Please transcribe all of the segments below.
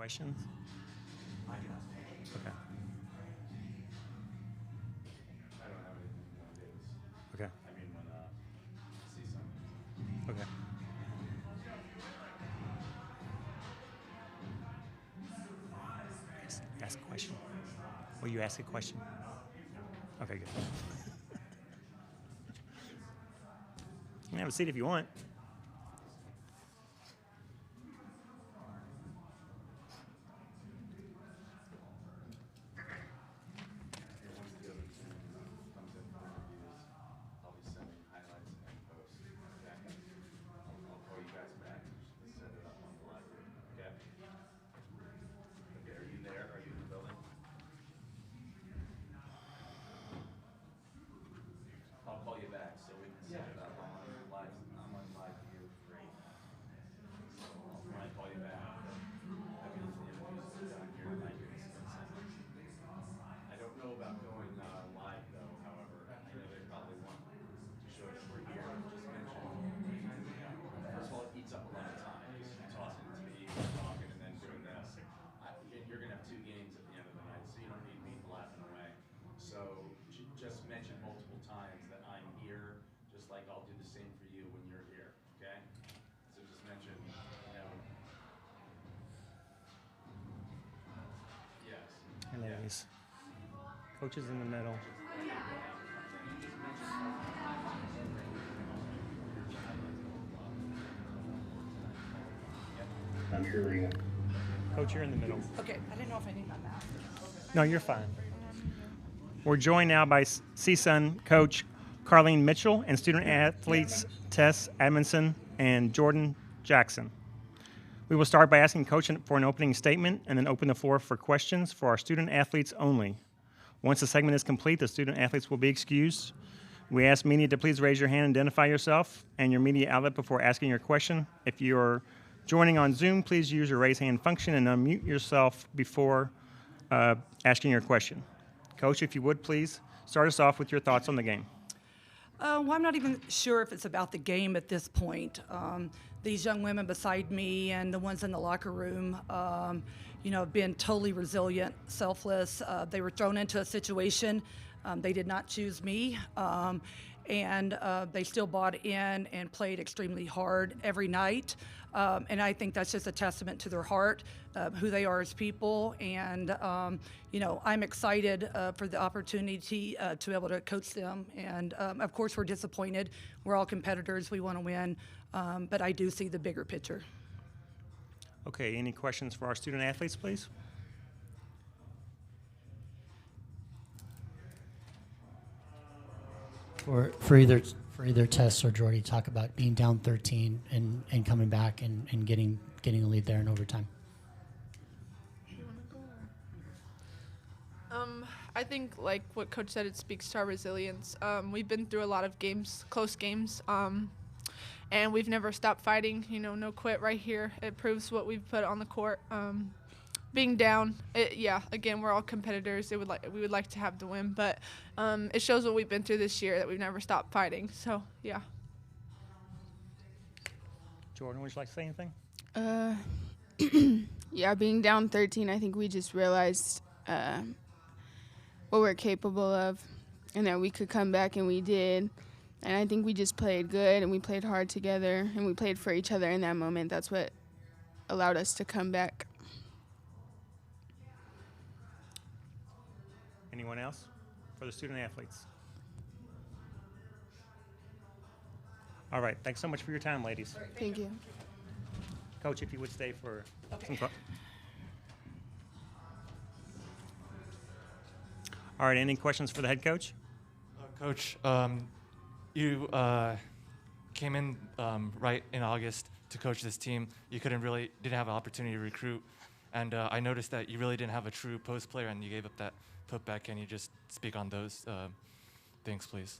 questions? Okay. I don't have anything on Davis. Okay. I mean, when CSUN. Okay. Ask a question. Will you ask a question? Okay, good. You can have a seat if you want. Once the other team comes in for interviews, I'll be sending highlights and posts. Okay. I'll call you guys back and set it up on the library. Okay. Okay. Are you there? Are you in the building? I'll call you back so we can set it up. I'm on live view. Great. So when I call you back, that means the interviews are done here and I can send them. I don't know about going live though, however. I know they probably want to show that we're here. Just mention, first of all, it eats up a lot of time. Just tossing to me, talking, and then doing this. You're going to have 2 games at the end of the night, so you don't need me blabbing away. So just mention multiple times that I'm here, just like I'll do the same for you when you're here, okay? So just mention, yes. Hey, ladies. Coach is in the middle. I'm hearing. Coach, you're in the middle. Okay, I didn't know if I need my mask. No, you're fine. We're joined now by CSUN coach Carlene Mitchell and student athletes Tess, Amundsen, and Jordyn Jackson. We will start by asking Coach for an opening statement and then open the floor for questions for our student athletes only. Once the segment is complete, the student athletes will be excused. We ask media to please raise your hand and identify yourself and your media outlet before asking your question. If you're joining on Zoom, please use your raise hand function and unmute yourself before asking your question. Coach, if you would please start us off with your thoughts on the game. Well, I'm not even sure if it's about the game at this point. These young women beside me and the ones in the locker room, have been totally resilient, selfless. They were thrown into a situation. They did not choose me. And they still bought in and played extremely hard every night. And I think that's just a testament to their heart, who they are as people. And, I'm excited for the opportunity to be able to coach them. And, of course, we're disappointed. We're all competitors. We want to win. But I do see the bigger picture. Okay, any questions for our student athletes, please? For either Tess or Jordyn, talk about being down 13 and coming back and getting a lead there in overtime. I think, like what Coach said, it speaks to our resilience. We've been through a lot of games, close games, and we've never stopped fighting. No quit right here. It proves what we've put on the court. Being down, again, we're all competitors. We would like to have the win, but it shows what we've been through this year, that we've never stopped fighting. So, yeah. Jordyn, would you like to say anything? Yeah, being down 13, I think we just realized what we're capable of and that we could come back, and we did. And I think we just played good, and we played hard together, and we played for each other in that moment. That's what allowed us to come back. Anyone else for the student athletes? All right, thanks so much for your time, ladies. Thank you. Coach, if you would stay for Okay. some. All right, any questions for the head coach? Coach, you came in right in August to coach this team. You didn't have an opportunity to recruit, and I noticed that you really didn't have a true post player, and you gave up that putback. Can you just speak on those things, please?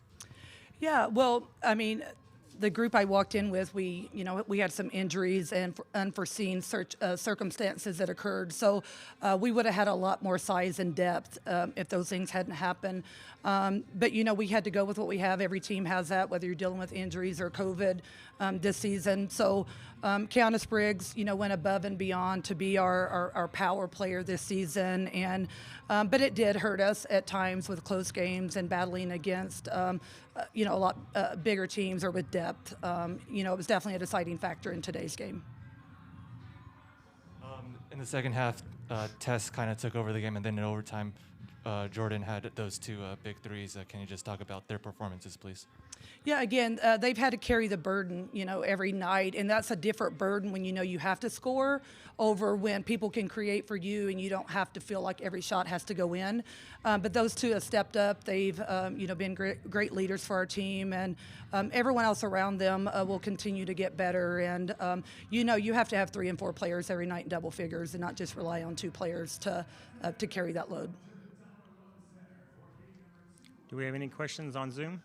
Yeah, well, I mean, the group I walked in with, we had some injuries and unforeseen circumstances that occurred. So we would have had a lot more size and depth if those things hadn't happened. But we had to go with what we have. Every team has that, whether you're dealing with injuries or COVID this season. So Kiana Spriggs, went above and beyond to be our power player this season. And but it did hurt us at times with close games and battling against a lot bigger teams or with depth. It was definitely a deciding factor in today's game. In the second half, Tess kind of took over the game, and then in overtime, Jordyn had those two big threes. Can you just talk about their performances, please? Yeah, again, they've had to carry the burden, every night, and that's a different burden when you have to score over when people can create for you and you don't have to feel like every shot has to go in. But those two have stepped up. They've, been great leaders for our team, and everyone else around them will continue to get better. And, you have to have 3 and 4 players every night in double figures and not just rely on 2 players to carry that load. Do we have any questions on Zoom?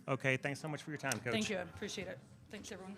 Okay, thanks so much for your time, Coach. Thank you. I appreciate it. Thanks, everyone.